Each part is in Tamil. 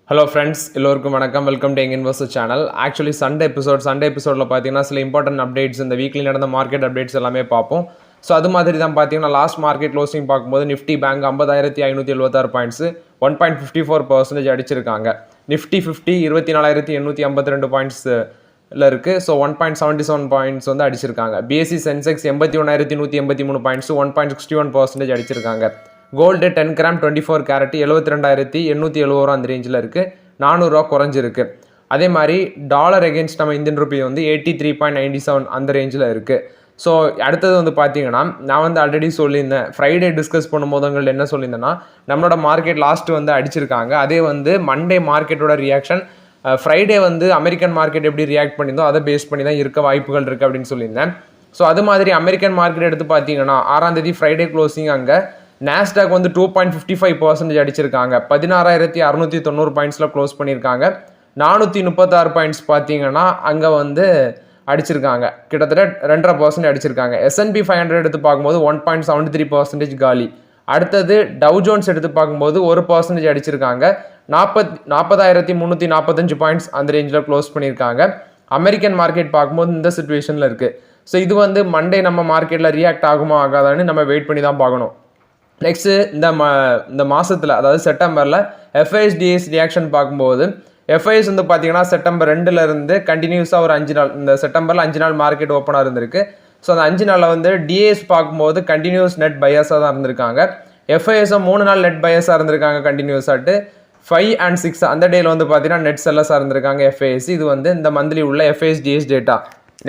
ஹலோ ஃப்ரெண்ட்ஸ், எல்லோருக்கும் வணக்கம். Welcome to young investor channel. Actually Sunday எபிசோடில் பார்த்தீங்கன்னா சில இம்பார்ட்டன்ட் அப்டேட்ஸ், இந்த வீக்லி நடந்த மார்க்கெட் அப்டேட்ஸ் எல்லாமே பார்ப்போம். ஸோ அது மாதிரி தான் பார்த்தீங்கன்னா லாஸ்ட் மார்க்கெட் க்ளோசிங் பார்க்கும்போது நிஃப்டி பேங்க் 50,576 பாயிண்ட்ஸ் 1.54% அடிச்சிருக்காங்க. நிஃப்டி 50 24,852 பாயிண்ட்ஸில் இருக்குது. ஸோ 1.77 பாயிண்ட்ஸ் வந்து அடிச்சிருக்காங்க. பிஎஸ்சி சென்செக்ஸ் 81,183 பாயிண்ட்ஸ் 1.61% அடிச்சிருக்காங்க. கோல்டு 10 கிராம் 24 கேரட் 72,870 அந்த ரேஞ்சில் இருக்குது. 400 ரூபா குறைஞ்சிருக்கு. அதே மாதிரி டாலர் எகென்ஸ்ட் நம்ம இந்தியன் ருபி வந்து 83.97 அந்த ரேஞ்சில் இருக்குது. ஸோ அடுத்தது வந்து பார்த்தீங்கன்னா நான் வந்து ஆல்ரெடி சொல்லியிருந்தேன், ஃப்ரைடே டிஸ்கஸ் பண்ணும்போது உங்கள்ட்ட என்ன சொல்லியிருந்தேன்னா, நம்மளோட மார்க்கெட் லாஸ்ட்டு வந்து அடிச்சிருக்காங்க. அதே வந்து மண்டே மார்க்கெட்டோட ரியாக்ஷன் ஃப்ரைடே வந்து அமெரிக்கன் மார்க்கெட் எப்படி ரியாக்ட் பண்ணியிருந்தோ அதை பேஸ் பண்ணி தான் இருக்க வாய்ப்புகள் இருக்குது அப்படின்னு சொல்லியிருந்தேன். ஸோ அது மாதிரி அமெரிக்கன் மார்க்கெட் எடுத்து பார்த்தீங்கன்னா 6ஆம் தேதி ஃப்ரைடே க்ளோசிங் அங்கே நாஸ்டாக் வந்து 2.55% அடிச்சிருக்காங்க. 16,690 பாயிண்ட்ஸில் க்ளோஸ் பண்ணியிருக்காங்க. 436 பாயிண்ட்ஸ் பார்த்தீங்கன்னா அங்கே வந்து அடிச்சிருக்காங்க. கிட்டத்தட்ட 2.5% அடிச்சிருக்காங்க. S&P 500 எடுத்து பார்க்கும்போது 1.73% காலி. அடுத்தது டவ் ஜோன்ஸ் எடுத்து பார்க்கும்போது 1% அடிச்சிருக்காங்க. 40,345 பாயிண்ட்ஸ் அந்த ரேஞ்சில் க்ளோஸ் பண்ணியிருக்காங்க. அமெரிக்கன் மார்க்கெட் பார்க்கும்போது இந்த சிச்சுவேஷனில் இருக்குது. ஸோ இது வந்து மண்டே நம்ம மார்க்கெட்டில் ரியாக்ட் ஆகுமா ஆகாதான்னு நம்ம வெயிட் பண்ணி தான் பார்க்கணும். நெக்ஸ்ட்டு இந்த மாதத்தில், அதாவது செப்டம்பரில் FISDS ரியாக்ஷன் பார்க்கும்போது FIS வந்து பார்த்தீங்கன்னா செப்டம்பர் 2லேருந்து கண்டினியூஸாக ஒரு 5 நாள், இந்த செப்டம்பரில் 5 நாள் மார்க்கெட் ஓப்பனாக இருந்திருக்கு. ஸோ அந்த 5 நாளில் வந்து DAS பார்க்கும்போது கண்டினியூஸ் நெட் பையஸாக தான் இருந்திருக்காங்க. FISம் 3 நாள் நெட் பையஸாக இருந்திருக்காங்க கண்டினியூஸாட்டு. 5 and 6 அந்த டேயில் வந்து பார்த்தீங்கன்னா நெட் செல்லஸாக இருந்திருக்காங்க FIS. இது வந்து இந்த மந்த்லி உள்ள FISDS டேட்டா.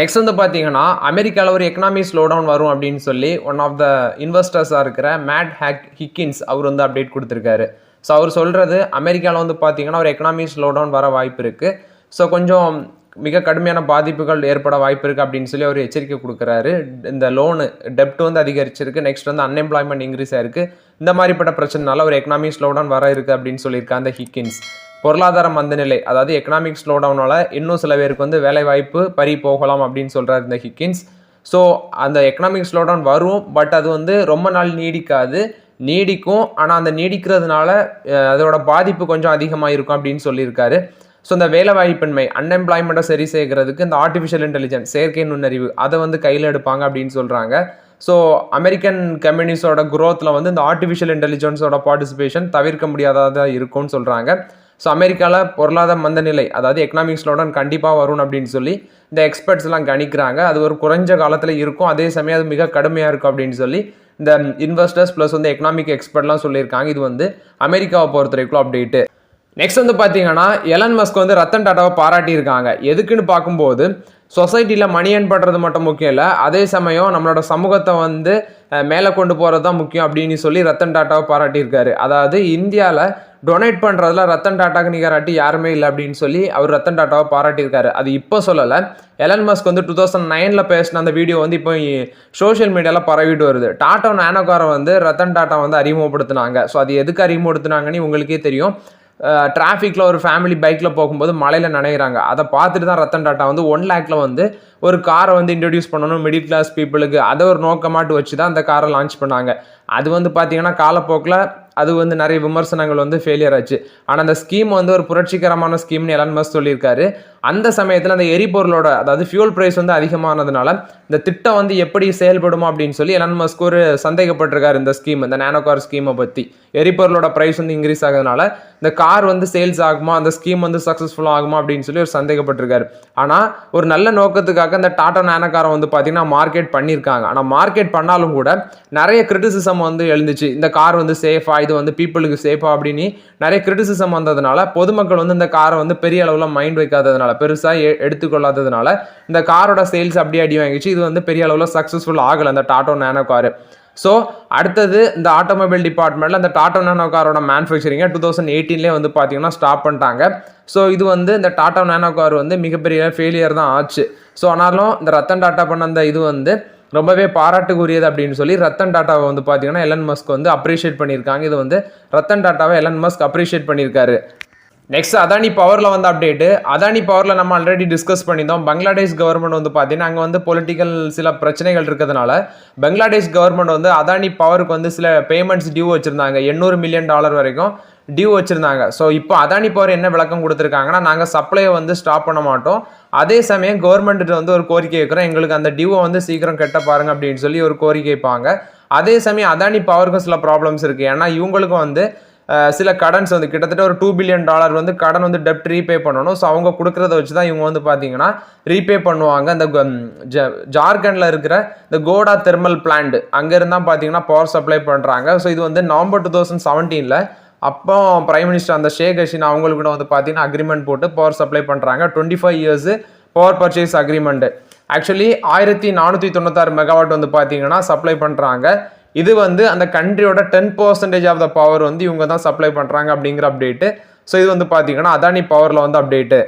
நெக்ஸ்ட் வந்து பார்த்தீங்கன்னா அமெரிக்காவில் ஒரு எக்கனாமி ஸ்லோ டவுன் வரும் அப்படின்னு சொல்லி ஒன் ஆஃப் த இன்வெஸ்டர்ஸாக இருக்கிற மேட் ஹிக்கின்ஸ் அவர் வந்து அப்டேட் கொடுத்துருக்காரு. ஸோ அவர் சொல்கிறது அமெரிக்காவில் வந்து பார்த்தீங்கன்னா ஒரு எக்கனாமி ஸ்லோ டவுன் வர வாய்ப்பு இருக்குது. ஸோ கொஞ்சம் மிக கடுமையான பாதிப்புகள் ஏற்பட வாய்ப்பு இருக்குது அப்படின்னு சொல்லி அவர் எச்சரிக்கை கொடுக்குறாரு. இந்த லோனு டெப்ட் வந்து அதிகரிச்சிருக்கு. நெக்ஸ்ட் வந்து அன்எம்ப்ளாய்மெண்ட் இன்க்ரீஸ் ஆயிருக்கு. இந்த மாதிரிப்பட்ட பிரச்சனைனால ஒரு எக்கனாமி ஸ்லோ டவுன் வர இருக்குது அப்படின்னு சொல்லியிருக்காங்க அந்த ஹிக்கின்ஸ். பொருளாதார மந்தநிலை, அதாவது எக்கனாமிக் ஸ்லோ டவுனால இன்னும் சில பேருக்கு வந்து வேலை வாய்ப்பு பறி போகலாம் அப்படின்னு சொல்கிறார் இந்த ஹிக்கின்ஸ். ஸோ அந்த எக்கனாமிக் ஸ்லோ டவுன் வரும், பட் அது வந்து ரொம்ப நாள் நீடிக்கும். ஆனால் அந்த நீடிக்கிறதுனால அதோட பாதிப்பு கொஞ்சம் அதிகமாக இருக்கும் அப்படின்னு சொல்லியிருக்காரு. ஸோ இந்த வேலை வாய்ப்பின்மை, அன்எம்ப்ளாய்மெண்ட்டை சரி செய்கிறதுக்கு இந்த ஆர்டிஃபிஷியல் இன்டெலிஜென்ஸ், செயற்கை நுண்ணறிவு அதை வந்து கையில் எடுப்பாங்க அப்படின்னு சொல்கிறாங்க. ஸோ அமெரிக்கன் கம்பெனிஸோட குரோத்தில் வந்து இந்த ஆர்டிஃபிஷியல் இன்டெலிஜென்ஸோட பார்ட்டிசிபேஷன் தவிர்க்க முடியாததாக இருக்கும்னு சொல்கிறாங்க. ஸோ அமெரிக்காவில் பொருளாதார மந்தநிலை, அதாவது எக்கனாமிக் ஸ்லோடவுன் கண்டிப்பாக வரும் அப்படின்னு சொல்லி இந்த எக்ஸ்பர்ட்ஸ்லாம் கணிக்கிறாங்க. அது ஒரு குறைஞ்ச காலத்தில் இருக்கும், அதே சமயம் அது மிக கடுமையாக இருக்கும் அப்படின்னு சொல்லி இந்த இன்வெஸ்டர்ஸ் ப்ளஸ் வந்து எக்கனாமிக் எக்ஸ்பர்ட்லாம் சொல்லியிருக்காங்க. இது வந்து அமெரிக்காவை பொறுத்த வரைக்கும் அப்டேட்டு. நெக்ஸ்ட் வந்து பார்த்தீங்கன்னா எலன் மஸ்க் வந்து ரத்தன் டாட்டாவை பாராட்டியிருக்காங்க. எதுக்குன்னு பார்க்கும்போது சொசைட்டியில் மணி ஏர்ன் பண்ணுறது மட்டும் முக்கியம் இல்லை, அதே சமயம் நம்மளோட சமூகத்தை வந்து மேலே கொண்டு போகிறது தான் முக்கியம் அப்படின்னு சொல்லி ரத்தன் டாட்டாவை பாராட்டியிருக்காரு. அதாவது இந்தியாவில் டொனேட் பண்ணுறதுல ரத்தன் டாட்டாக்கு நிகராட்டி யாருமே இல்லை அப்படின்னு சொல்லி அவர் ரத்தன் டாட்டாவை பாராட்டியிருக்காரு. அது இப்போ சொல்லலை, எலன் மஸ்க் வந்து 2009 பேசின அந்த வீடியோ வந்து இப்போ சோஷியல் மீடியாவில் பரவிட்டு வருது. டாட்டா நானோ காரை வந்து ரத்தன் டாட்டா வந்து அறிமுகப்படுத்தினாங்க. ஸோ அது எதுக்கு அறிமுகப்படுத்தினாங்கன்னு உங்களுக்கே தெரியும். டிராஃபிக்கில் ஒரு ஃபேமிலி பைக்கில் போகும்போது மலையில் நனைகிறாங்க. அதை பார்த்துட்டு தான் ரத்தன் டாட்டா வந்து 1 lakhல வந்து ஒரு காரை வந்து இன்ட்ரடியூஸ் பண்ணணும் மிடில் கிளாஸ் பீப்புளுக்கு. அதை ஒரு நோக்கமாட்டு வச்சு தான் அந்த காரை லான்ச் பண்ணாங்க. அது வந்து பார்த்தீங்கன்னா காலப்போக்கில் அது வந்து நிறைய விமர்சனங்கள் வந்து ஃபெயிலியர் ஆச்சு. ஆனால் அந்த ஸ்கீம் வந்து ஒரு புரட்சிகரமான ஸ்கீம்னு எலன் மஸ்க் சொல்லியிருக்காரு. அந்த சமயத்தில் அந்த எரிபொருளோட, அதாவது ஃபியூல் ப்ரைஸ் வந்து அதிகமானதுனால இந்த திட்டம் வந்து எப்படி செயல்படுமா அப்படின்னு சொல்லி எலன் மஸ்க் ஒரு சந்தேகப்பட்டிருக்காரு. இந்த ஸ்கீம், இந்த நானோ கார் ஸ்கீமை பற்றி எரிபொருளோட ப்ரைஸ் வந்து இன்க்ரீஸ் ஆகுதுனால இந்த கார் வந்து சேல்ஸ் ஆகுமா, அந்த ஸ்கீம் வந்து சக்ஸஸ்ஃபுல்லாக ஆகுமா அப்படின்னு சொல்லி ஒரு சந்தேகப்பட்டிருக்காரு. ஆனால் ஒரு நல்ல நோக்கத்துக்காக இந்த டாடா நானோ காரை வந்து பார்த்தீங்கன்னா மார்க்கெட் பண்ணியிருக்காங்க. ஆனால் மார்க்கெட் பண்ணாலும் கூட நிறைய கிரிட்டிசிசம் வந்து எழுந்துச்சு. இந்த கார் வந்து சேஃபா, இது வந்து பீப்புளுக்கு சேஃபா அப்படின்னு நிறைய கிரிட்டிசிசம் வந்ததுனால பொதுமக்கள் வந்து இந்த காரை வந்து பெரிய அளவில் மைண்ட் வைக்காததுனால, பெருசாக எடுத்துக்கொள்ளாததுனால இந்த காரோட சேல்ஸ் அப்படியே அடி வாங்கிச்சு. இது வந்து பெரிய அளவில் சக்ஸஸ்ஃபுல் ஆகலை இந்த டாடா நானோ காரு. ஸோ அடுத்தது இந்த ஆட்டோமொபைல் டிபார்ட்மெண்ட்டில் இந்த டாடா நானோ காரோட மேனுஃபேக்சரிங்கை 2018 வந்து பார்த்தீங்கன்னா ஸ்டாப் பண்ணிட்டாங்க. ஸோ இது வந்து இந்த டாடா நானோ கார் வந்து மிகப்பெரிய ஃபெயிலியர் தான் ஆச்சு. ஸோ ஆனாலும் இந்த ரத்தன் டாட்டா பண்ண அந்த இது வந்து ரொம்பவே பாராட்டுக்குரியது அப்படின்னு சொல்லி ரத்தன் டாட்டாவை வந்து பார்த்தீங்கன்னா எலன் மஸ்க் வந்து அப்ரிஷியேட் பண்ணியிருக்காங்க. இது வந்து ரத்தன் டாட்டாவை எலன் மஸ்க் அப்ரிஷியேட் பண்ணியிருக்காரு. நெக்ஸ்ட் அதானி பவரில் வந்து அப்டேட்டு. அதானி பவரில் நம்ம ஆல்ரெடி டிஸ்கஸ் பண்ணியிருந்தோம். பங்களாதேஷ் கவர்மெண்ட் வந்து பார்த்தீங்கன்னா அங்கே வந்து பொலிட்டிக்கல் சில பிரச்சனைகள் இருக்கிறதுனால பங்களாதேஷ் கவர்மெண்ட் வந்து அதானி பவருக்கு வந்து சில பேமெண்ட்ஸ் டியூ வச்சுருந்தாங்க. $800 மில்லியன் வரைக்கும் டியூ வச்சுருந்தாங்க. ஸோ இப்போ அதானி பவர் என்ன விளக்கம் கொடுத்துருக்காங்கன்னா, நாங்கள் சப்ளையை வந்து ஸ்டாப் பண்ண மாட்டோம், அதே சமயம் கவர்மெண்ட்டு வந்து ஒரு கோரிக்கை வைக்கிறோம், எங்களுக்கு அந்த டியூவை வந்து சீக்கிரம் கட்ட பாருங்க அப்படின்னு சொல்லி ஒரு கோரிக்கை வைப்பாங்க. அதே சமயம் அதானி பவருக்கும் சில ப்ராப்ளம்ஸ் இருக்குது. ஏன்னா இவங்களுக்கும் வந்து சில கடன்ஸ் வந்து கிட்டத்தட்ட ஒரு $2 பில்லியன் வந்து கடன் வந்து டெப்ட் ரீபே பண்ணணும். ஸோ அவங்க கொடுக்குறத வச்சு தான் இவங்க வந்து பார்த்தீங்கன்னா ரீபே பண்ணுவாங்க. அந்த ஜார்க்கண்டில் இருக்கிற இந்த கோடா தெர்மல் பிளான்ட் அங்கேருந்து தான் பார்த்தீங்கன்னா பவர் சப்ளை பண்ணுறாங்க. ஸோ இது வந்து நவம்பர் 2017 அப்போ பிரைம் மினிஸ்டர் அந்த ஷேக் ஹசீனா அவங்களுக்கு கூட வந்து பார்த்தீங்கன்னா அக்ரிமெண்ட் போட்டு பவர் சப்ளை பண்ணுறாங்க. 25 years power purchase agreement. Actually 1496 megawatt வந்து பார்த்தீங்கன்னா சப்ளை பண்ணுறாங்க. இது வந்து அந்த கண்ட்ரியோட 10% ஆஃப் த பவர் வந்து இவங்க தான் சப்ளை பண்ணுறாங்க அப்படிங்கிற அப்டேட்டு. ஸோ இது வந்து பார்த்தீங்கன்னா அதானி பவரில் வந்து அப்டேட்டு.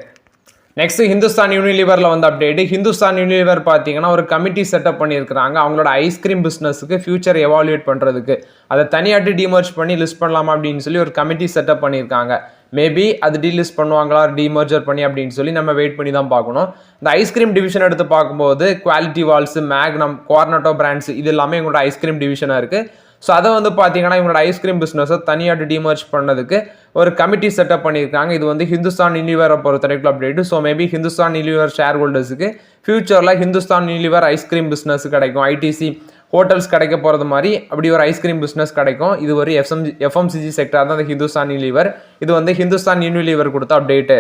நெக்ஸ்ட் ஹிந்துஸ்தான் யூனிலிவரில் வந்து அப்டேட்டு. ஹிந்துஸ்தான் யூனிலிவர் பார்த்தீங்கன்னா ஒரு கமிட்டி செட்டப் பண்ணியிருக்கிறாங்க அவங்களோட ஐஸ்கிரீம் பிஸ்னஸுக்கு ஃபியூச்சர் எவாலுவேட் பண்ணுறதுக்கு. அதை தனியாட்டி டிமர்ஜ் பண்ணி லிஸ்ட் பண்ணலாமா அப்படின்னு சொல்லி ஒரு கமிட்டி செட்டப் பண்ணியிருக்காங்க. மேபி அது டீலிஸ்ட் பண்ணுவாங்களா டிமர்ஜர் பண்ணி அப்படின்னு சொல்லி நம்ம வெயிட் பண்ணி தான் பார்க்கணும். இந்த ஐஸ்கிரீம் டிவிஷன் எடுத்து பார்க்கும்போது குவாலிட்டி வால்ஸ், மேக்னம், கார்னட்டோ பிராண்ட்ஸ் இது எல்லாமே எங்களோட ஐஸ்கிரீம் டிவிஷனாக இருக்குது. ஸோ அதை வந்து பார்த்தீங்கன்னா இவங்களோட ஐஸ்கிரீம் பிஸ்னஸை தனியாட்டு டிமர்ஜ் பண்ணதுக்கு ஒரு கமிட்டி செட்டப் பண்ணியிருக்காங்க. இது வந்து ஹிந்துஸ்தான் யூனிலிவரை பொறுத்த வரைக்கும் update. So maybe Hindustan Unilever share ஹோல்டர்ஸுக்கு ஃபியூச்சரில் ஹிந்துஸ்தான் யூனிலிவர் ஐஸ்கிரீம் பிஸ்னஸ் கிடைக்கும். ஐடிசி ஹோட்டல்ஸ் கிடைக்க போகிறது மாதிரி அப்படி ஒரு ஐஸ்கிரீம் பிஸ்னஸ் கிடைக்கும். இது ஒரு எஃப்எம்சிஜி செக்டர் தான் இந்த ஹிந்துஸ்தான் யூனிலிவர். இது வந்து ஹிந்துஸ்தான் யூனிலிவர் கொடுத்த அப்டேட்டு.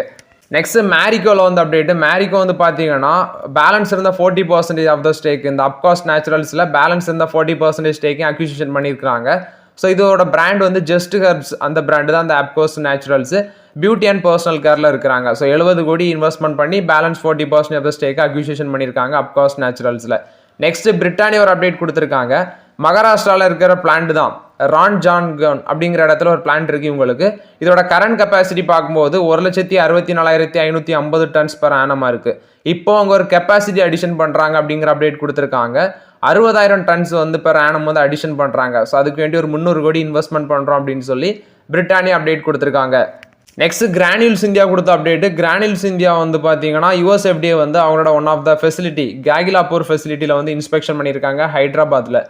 நெக்ஸ்ட் மேரிகோவில் வந்து அப்டேட்டு. மேரிகோ வந்து பார்த்தீங்கன்னா பேலன்ஸ் இருந்த 40% ஆஃப் த ஸ்டேக் இந்த அப்காஸ்ட் நேச்சுரல்ஸில் பேலன்ஸ் இருந்த 40% ஸ்டேக்கையும் அக்யூசிஷன் பண்ணியிருக்காங்க. ஸோ இதோட பிராண்ட் வந்து ஜஸ்ட் ஹெர்ப்ஸ் அந்த பிராண்டு தான் அந்த அப்காஸ்ட் நேச்சுரல்ஸ். பியூட்டி அண்ட் பர்சனல் கேரில் இருக்கிறாங்க. ஸோ 70 கோடி இன்வெஸ்ட்மெண்ட் பண்ணி பேலன்ஸ் 40% ஆஃப் த ஸ்டேக்கை அக்யூசிஷன் பண்ணியிருக்காங்க அப்காஸ்ட் நேச்சுரல்ஸில். நெக்ஸ்ட் பிரிட்டானியா ஒரு அப்டேட் கொடுத்துருக்காங்க. மகாராஷ்டிராவில் இருக்கிற பிளான்ட் தான் ரான்ஜான்கன் அப்படிங்கிற இடத்துல ஒரு பிளான்ட் இருக்குது இவங்களுக்கு. இதோட கரண்ட் கெப்பாசிட்டி பார்க்கும்போது 1,64,550 டன்ஸ் பெர் ஆனமாக இருக்குது. இப்போ அவங்க ஒரு கெப்பாசிட்டி அடிஷன் பண்ணுறாங்க அப்படிங்கிற அப்டேட் கொடுத்துருக்காங்க. 60,000 டன்ஸ் வந்து பெர் ஆனம் வந்து அடிஷன் பண்ணுறாங்க. ஸோ அதுக்கு வேண்டி ஒரு 300 கோடி இன்வெஸ்ட்மெண்ட் பண்ணுறோம் அப்படின்னு சொல்லி பிரிட்டானியா அப்டேட் கொடுத்துருக்காங்க. நெக்ஸ்ட் கிரானியூல்ஸ் இந்தியா கொடுத்த அப்டேட்டு. கிரானியூல்ஸ் இந்தியா வந்து பார்த்தீங்கன்னா யுஎஸ்எஃப்டிஏ வந்து அவங்களோட ஒன் ஆஃப் த ஃபெசிலிட்டி காகிலாப்பூர் ஃபெசிலிட்டியில் வந்து இன்ஸ்பெக்ஷன் பண்ணியிருக்காங்க ஹைதராபாத்தில்.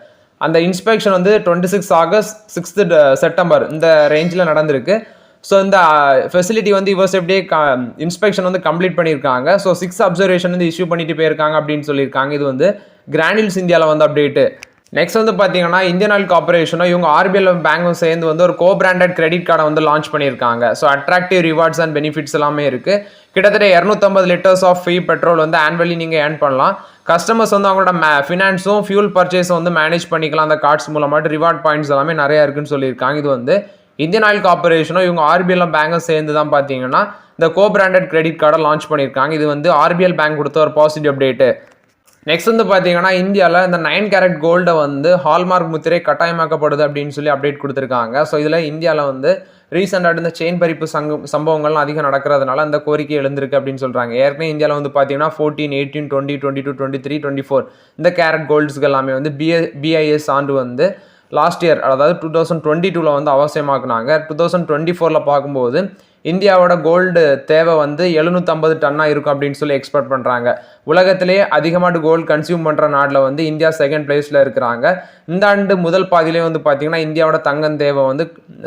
அந்த இன்ஸ்பெக்ஷன் வந்து 26 ஆகஸ்ட் 6 செப்டம்பர் இந்த ரேஞ்சில் நடந்திருக்கு. ஸோ இந்த ஃபெசிலிட்டி வந்து யுஎஸ்எஃப்டிஏ இன்ஸ்பெக்ஷன் வந்து கம்ப்ளீட் பண்ணியிருக்காங்க. ஸோ 6 அப்சர்வேஷன் வந்து இஷ்யூ பண்ணிட்டு போயிருக்காங்க அப்படின்னு சொல்லியிருக்காங்க. இது வந்து கிரானியூல்ஸ் இந்தியாவில் வந்து அப்டேட்டு. நெக்ஸ்ட் வந்து பார்த்தீங்கன்னா இந்தியன் ஆயில் கார்பரேஷனும் இவங்க ஆர்பிஎல் பேங்கும் சேர்ந்து வந்து ஒரு கோ-பிராண்டட் கிரெடிட் கார்டை வந்து லான்ச் பண்ணியிருக்காங்க. So attractive rewards and benefits எல்லாமே இருக்குது. கிட்டத்தட்ட 250 லிட்டர்ஸ் ஆஃப் ஃப்ரீ பெட்ரோல் வந்து ஆனுவலி நீங்கள் ஏர்ன் பண்ணலாம். கஸ்டமர்ஸ் வந்து அவங்களோட ஃபினான்ஸும் ஃபியூல் பர்ச்சேஸும் வந்து மேனேஜ் பண்ணிக்கலாம் அந்த கார்ட்ஸ் மூலமாக. ரிவார்ட் பாயிண்ட்ஸ் எல்லாமே நிறையா இருக்குன்னு சொல்லியிருக்காங்க. இது வந்து இந்தியன் ஆயில் கார்பரேஷனும் இவங்க ஆர்பிஎல் பேங்கும் சேர்ந்து தான் பார்த்தீங்கன்னா இந்த கோ-பிராண்டட் கிரெடிட் கார்டை லான்ச் பண்ணியிருக்காங்க. இது வந்து ஆர்பிஎல் பேங்க் கொடுத்த ஒரு பாசிட்டிவ் அப்டேட்டு. நெக்ஸ்ட் வந்து பார்த்தீங்கன்னா இந்தியாவில் இந்த 9 கேரட் கோல்டை வந்து ஹால்மார்க் முத்திரை கட்டாயமாக்கப்படுது அப்படின்னு சொல்லி அப்டேட் கொடுத்துருக்காங்க. ஸோ இதில் இந்தியாவில் வந்து ரீசெண்டாக இந்த செயின் பறிப்பு சம்பவங்கள்லாம் அதிகம் நடக்கிறதுனால அந்த கோரிக்கை எழுந்திருக்கு அப்படின்னு சொல்கிறாங்க. ஏற்கனவே இந்தியாவில் வந்து பார்த்தீங்கன்னா 14, 18, 20, 22, 23, 24 இந்த கேரட் கோல்ட்ஸ்க்கு எல்லாமே வந்து பிஐஎஸ் ஆண்டு வந்து லாஸ்ட் இயர் அதாவது 2022 வந்து அவசியமாக்குனாங்க. 2024 பார்க்கும்போது இந்தியாவோட கோல்டு தேவை வந்து 750 டன்னாக இருக்கும் அப்படின்னு சொல்லி எக்ஸ்பெக்ட் பண்ணுறாங்க. உலகத்திலேயே அதிகமாக கோல்டு கன்சியூம் பண்ணுற நாட்டில் வந்து இந்தியா செகண்ட் பிளேஸில் இருக்கிறாங்க. இந்த ஆண்டு முதல் பாதியிலே வந்து பார்த்தீங்கன்னா இந்தியாவோட தங்கம் தேவை வந்து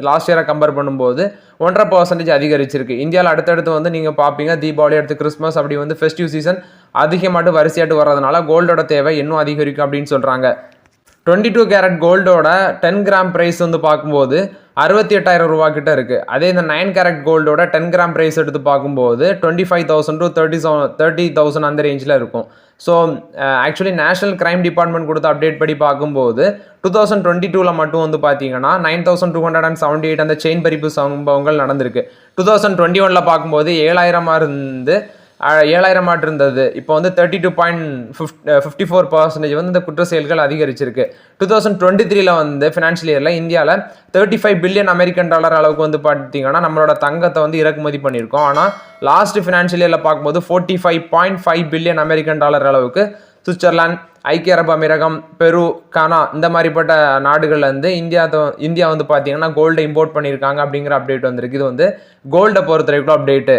லாஸ்ட் இயரை கம்பேர் பண்ணும்போது 1.5% அதிகரிச்சிருக்கு. இந்தியாவில் அடுத்தடுத்து வந்து நீங்கள் பார்ப்பீங்க தீபாவளி அடுத்து கிறிஸ்மஸ் அப்படி வந்து ஃபெஸ்டிவ் சீசன் அதிகமாட்டு வரிசையாட்டு வர்றதுனால கோல்டோட தேவை இன்னும் அதிகரிக்கும் அப்படின்னு சொல்கிறாங்க. 22 கேரட் கோல்டோட 10 கிராம் ப்ரைஸ் வந்து பார்க்கும்போது 68,000 ரூபா கிட்ட இருக்குது. அதே இந்த 9 கேரட் கோல்டோட 10 கிராம் ப்ரைஸ் எடுத்து பார்க்கும்போது 25,000 to 30,000 அந்த ரேஞ்சில் இருக்கும். So actually national crime department கொடுத்த அப்டேட் படி பார்க்கும்போது 2022 மட்டும் வந்து பார்த்தீங்கன்னா 9,278 அந்த செயின் பறிப்பு சம்பவங்கள் நடந்திருக்கு. 2021 பார்க்கும்போது 7,000 இருந்து 7,000 இருந்தது. இப்போ வந்து 32.54% வந்து இந்த குற்ற செயல்கள் அதிகரிச்சிருக்கு. 2023 வந்து ஃபினான்ஷியல் இயரில் இந்தியாவில் $35 பில்லியன் அளவுக்கு வந்து பார்த்தீங்கன்னா நம்மளோட தங்கத்தை வந்து இறக்குமதி பண்ணியிருக்கோம். ஆனால் லாஸ்ட் ஃபினான்ஷியல் இயரில் பார்க்கும்போது $45.5 பில்லியன் அளவுக்கு சுவிட்சர்லாந்து, ஐக்கிய அரபு அமீரகம், பெரு, கானா இந்த மாதிரிப்பட்ட நாடுகள்லேருந்து இந்தியா வந்து பார்த்தீங்கன்னா கோல்டை இம்போர்ட் பண்ணியிருக்காங்க அப்படிங்கிற அப்டேட் வந்திருக்கு. இது வந்து கோல்டை பொறுத்த வரைக்கும் update.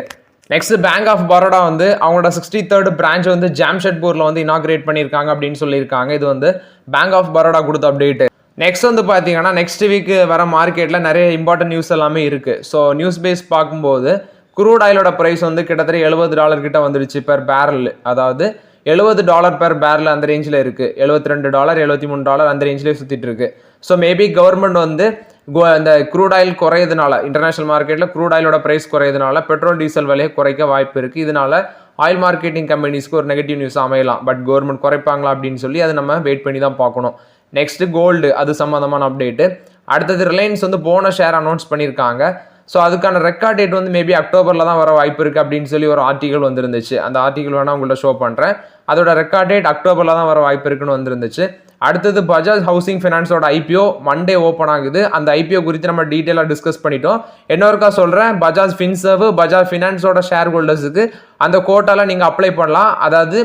Next bank of Baroda வந்து அவங்களோட 63rd பிரான்ச் வந்து ஜாம்ஷெட்பூரில் வந்து இனாகிரேட் பண்ணியிருக்காங்க அப்படின்னு சொல்லியிருக்காங்க. இது வந்து பேங்க் ஆஃப் பரோடா கொடுத்த அப்டேட்டு. நெக்ஸ்ட் வந்து பார்த்தீங்கன்னா நெக்ஸ்ட் வீக் வர மார்க்கெட்டில் நிறைய இம்பார்ட்டன்ட் நியூஸ் எல்லாமே இருக்குது. ஸோ நியூஸ் பேஸ் பார்க்கும்போது குரூட் ஆயிலோட ப்ரைஸ் வந்து கிட்டத்தட்ட $70 கிட்ட வந்துடுச்சு பெர் பேரல். அதாவது $70 பெர் பேரல் அந்த ரேஞ்சில் இருக்குது. $72 $73 அந்த ரேஞ்சிலே சுற்றிட்டு இருக்கு. ஸோ மேபி கவர்மெண்ட் வந்து இந்த க்ரூட் ஆயில் குறையதுனால, இன்டர்நேஷனல் மார்க்கெட்டில் க்ரூட் ஆயிலோட ப்ரைஸ் குறையதுனால பெட்ரோல் டீசல் விலையை குறைக்க வாய்ப்பு இருக்குது. இதனால ஆயில் மார்க்கெட்டிங் கம்பெனிஸ்க்கு ஒரு நெகட்டிவ் நியூஸ் அமையலாம். பட் கவர்மெண்ட் குறைப்பாங்களா அப்படின்னு சொல்லி அதை நம்ம வெயிட் பண்ணி தான் பார்க்கணும். நெக்ஸ்ட் கோல்டு, அது சம்மந்தமான அப்டேட்டு. அடுத்தது ரிலையன்ஸ் வந்து போன ஷேர் அனௌன்ஸ் பண்ணியிருக்காங்க. ஸோ அதுக்கான ரெக்கார்ட் டேட் வந்து மேபி அக்டோபரில் தான் வர வாய்ப்பு இருக்குது அப்படின்னு சொல்லி ஒரு ஆர்டிகல் வந்துருந்துச்சு. அந்த ஆர்டிகல் வேணால் உங்கள்கிட்ட ஷோ பண்ணுறேன். அதோட ரெக்கார்ட் டேட் அக்டோபரில் தான் வர வாய்ப்பு இருக்குன்னு வந்துருந்துச்சு. அடுத்தது பஜாஜ் ஹவுசிங் ஃபைனான்ஸோட ஐபிஓ மண்டே ஓப்பன் ஆகுது. அந்த ஐபிஓ குறித்து நம்ம டீட்டெயிலாக டிஸ்கஸ் பண்ணிட்டோம். இன்னொருக்கா சொல்கிறேன், பஜாஜ் ஃபின்சர்வ் பஜாஜ் ஃபினான்ஸோட ஷேர் ஹோல்டர்ஸுக்கு அந்த கோட்டாவில் நீங்கள் அப்ளை பண்ணலாம். அதாவது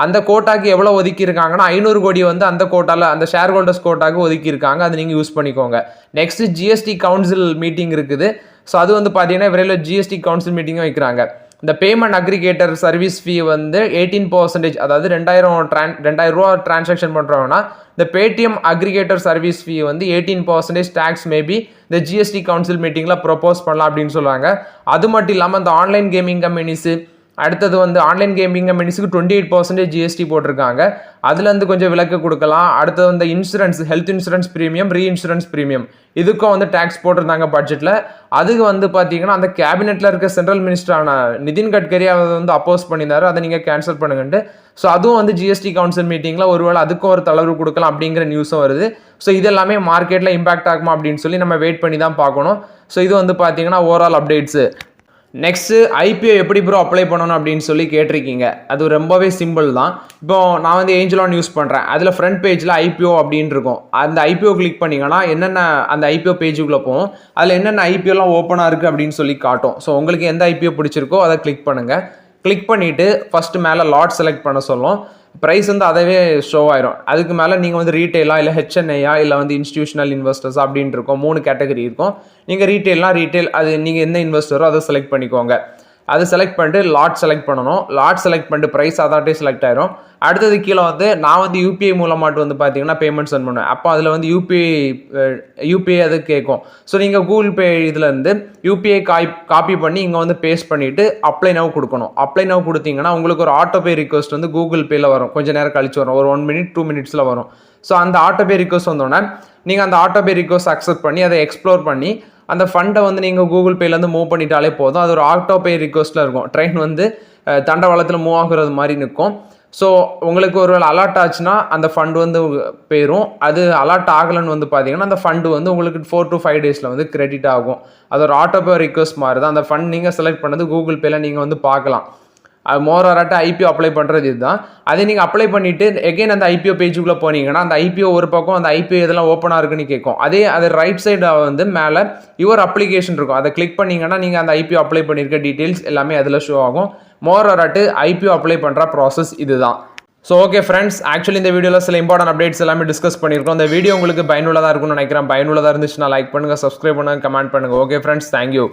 அந்த கோட்டாக்கு எவ்வளோ ஒதுக்கியிருக்காங்கன்னா 500 கோடி வந்து அந்த கோட்டாவில் அந்த ஷேர் ஹோல்டர்ஸ் கோட்டாக்கு ஒதுக்கியிருக்காங்க. அது நீங்கள் யூஸ் பண்ணிக்கோங்க. நெக்ஸ்ட் ஜிஎஸ்டி கவுன்சில் மீட்டிங் இருக்குது. ஸோ அது வந்து பார்த்தீங்கன்னா விரைவில் ஜிஎஸ்டி கவுன்சில் மீட்டிங்கும் வைக்கிறாங்க. இந்த பேமெண்ட் அக்ரிகேட்டர் சர்வீஸ் ஃபீ வந்து 18%, அதாவது 2000 ரூபா டிரான்சாக்ஷன் பண்ணுறோம்னா இந்த பேடிஎம் அக்ரிகேட்டர் சர்வீஸ் ஃபீ வந்து 18% டேக்ஸ் மேபி இந்த ஜிஎஸ்டி கவுன்சில் மீட்டிங்கில் ப்ரொப்போஸ் பண்ணலாம் அப்படின்னு சொல்லுவாங்க. அது மட்டும் இல்லாமல் இந்த ஆன்லைன் கேமிங் கம்பெனிஸு, அடுத்தது வந்து ஆன்லைன் கேமிங் கம்பெனிஸுக்கு 28% ஜிஎஸ்டி போட்டிருக்காங்க. அதுலேருந்து கொஞ்சம் விலக்கு கொடுக்கலாம். அடுத்தது வந்து insurance, health insurance premium, reinsurance premium, இதுக்கும் வந்து டேக்ஸ் போட்டிருந்தாங்க பட்ஜெட்டில். அதுக்கு வந்து பார்த்தீங்கன்னா அந்த கேபினெட்டில் இருக்க சென்ட்ரல் மினிஸ்டரான நிதின் கட்கரி அதை வந்து அப்போஸ் பண்ணியிருந்தாரு. அதை நீங்கள் கேன்சல் பண்ணுங்கன்ட்டு. ஸோ அதுவும் வந்து ஜிஎஸ்டி கவுன்சில் மீட்டிங்கில் ஒருவேளை அதுக்கும் ஒரு தளர்வு கொடுக்கலாம் அப்படிங்கிற நியூஸும் வருது. ஸோ இது எல்லாமே மார்க்கெட்டில் இம்பாக்ட் ஆகுமா அப்படின்னு சொல்லி நம்ம வெயிட் பண்ணி தான் பார்க்கணும். ஸோ இது வந்து பார்த்தீங்கன்னா ஓவரால் அப்டேட்ஸு. நெக்ஸ்ட்டு ஐபிஓ எப்படி ப்ரோ அப்ளை பண்ணணும் அப்படின்னு சொல்லி கேட்டிருக்கீங்க. அது ரொம்பவே சிம்பிள் தான். இப்போ நான் வந்து ஏஞ்சல் ஒன் யூஸ் பண்ணுறேன். அதில் ஃப்ரண்ட் பேஜில் ஐபிஓ அப்படின்னு இருக்கும். அந்த ஐபிஓ கிளிக் பண்ணிங்கன்னா என்னென்ன அந்த ஐபிஓ பேஜுக்குள்ளே போகும். அதில் என்னென்ன ஐபிஓலாம் ஓப்பனாக இருக்குது அப்படின்னு சொல்லி காட்டும். ஸோ உங்களுக்கு எந்த ஐபிஓ பிடிச்சிருக்கோ அதை கிளிக் பண்ணுங்கள். கிளிக் பண்ணிவிட்டு ஃபஸ்ட்டு மேலே லாட் செலக்ட் பண்ண சொல்லும். ப்ரைஸ் வந்து அதவே ஷோ ஆயிரும். அதுக்கு மேலே நீங்கள் வந்து ரீட்டெயிலா இல்லை ஹெச்என்ஐயா இல்லை வந்து இன்ஸ்டிடியூஷனல் இன்வெஸ்டர்ஸ் அப்படின்னு இருக்கும். 3 கேட்டகரி இருக்கும். நீங்கள் ரீட்டெயில்னால் ரீட்டெயில், அது நீங்கள் எந்த இன்வெஸ்டரோ அதை செலக்ட் பண்ணிக்கோங்க. அதை செலக்ட் பண்ணிட்டு லாட் செலக்ட் பண்ணணும். லாட் செலக்ட் பண்ணிட்டு ப்ரைஸ் அதாட்டே செலக்ட் ஆயிரும். அடுத்தது கீழே வந்து நான் வந்து யூபிஐ மூலமாட்டு வந்து பார்த்தீங்கன்னா பேமெண்ட் சென்ட் பண்ணுவேன். அப்போ அதில் வந்து யூபிஐ அது கேட்கும். ஸோ நீங்கள் கூகுள் பே இதுலேருந்து யூபிஐ காப்பி பண்ணி இங்கே வந்து பேஸ்ட் பண்ணிவிட்டு அப்ளை நவ் கொடுக்கணும். அப்ளை நவ் கொடுத்தீங்கன்னா உங்களுக்கு ஒரு ஆட்டோ பே ரிக்வஸ்ட் வந்து கூகுள் பேயில் வரும். கொஞ்சம் நேரம் கழிச்சு வரும். ஒரு 1 minute 2 minutes வரும். ஸோ அந்த ஆட்டோ பே ரிக்வஸ்ட் வந்தோடனே நீங்கள் அந்த ஆட்டோ பே ரிக்வஸ்ட் அக்செப்ட் பண்ணி அதை எக்ஸ்ப்ளோர் பண்ணி அந்த ஃபண்டை வந்து நீங்கள் கூகுள் பேலேருந்து மூவ் பண்ணிட்டாலே போதும். அது ஒரு ஆட்டோ பே ரிக்வஸ்ட்டில் இருக்கும். ட்ரெயின் வந்து தண்டவாளத்தில் மூவ் ஆகுறது மாதிரி நிற்கும். ஸோ உங்களுக்கு ஒரு வேளை அலர்ட் ஆச்சுன்னா அந்த ஃபண்டு வந்து போயிடும். அது அலர்ட் ஆகலைன்னு வந்து பார்த்தீங்கன்னா அந்த ஃபண்டு வந்து உங்களுக்கு 4 to 5 days வந்து கிரெடிட் ஆகும். அது ஒரு ஆட்டோ பே ரிக்வஸ்ட் மாதிரி தான். அந்த ஃபண்ட் நீங்கள் செலக்ட் பண்ணது கூகுள் பேயில் நீங்கள் வந்து பார்க்கலாம். அது மோராட்ட ஐபிஓ அப்ளை பண்ணுறது இதுதான். அதை நீங்கள் அப்ளை பண்ணிவிட்டு எகைன் அந்த ஐபிஓ பேஜுக்குள்ளே போனீங்கன்னா அந்த ஐபிஓ ஒரு பக்கம் அந்த ஐபிஓ இதெல்லாம் ஓப்பனாக இருக்குன்னு கேட்கும். அது ரைட் சைடு வந்து மேலே யுவர் அப்ளிகேஷன் இருக்கும். அதை கிளிக் பண்ணிங்கன்னா நீங்கள் அந்த ஐபிஓ அப்ளை பண்ணியிருக்க டீட்டெயில்ஸ் எல்லாமே அதில் ஷோ ஆகும். மோராட்டு ஐபிஓ அப்ளை பண்ணுற ப்ராசஸ் இதுதான். ஸோ ஓகே ஃப்ரெண்ட்ஸ், ஆக்சுவலி இந்த வீடியோவில் சில இம்பார்ட்டன்ட் அப்டேட்ஸ் எல்லாமே டிஸ்கஸ் பண்ணியிருக்கோம். இந்த வீடியோ உங்களுக்கு பயனுள்ளதாக இருக்கும்னு நினைக்கிறேன். பயனுள்ளதாக இருந்துச்சுன்னா லைக் பண்ணுங்கள், சப்ஸ்கிரைப் பண்ணுங்கள், கமெண்ட் பண்ணுங்கள். Okay friends, thank you.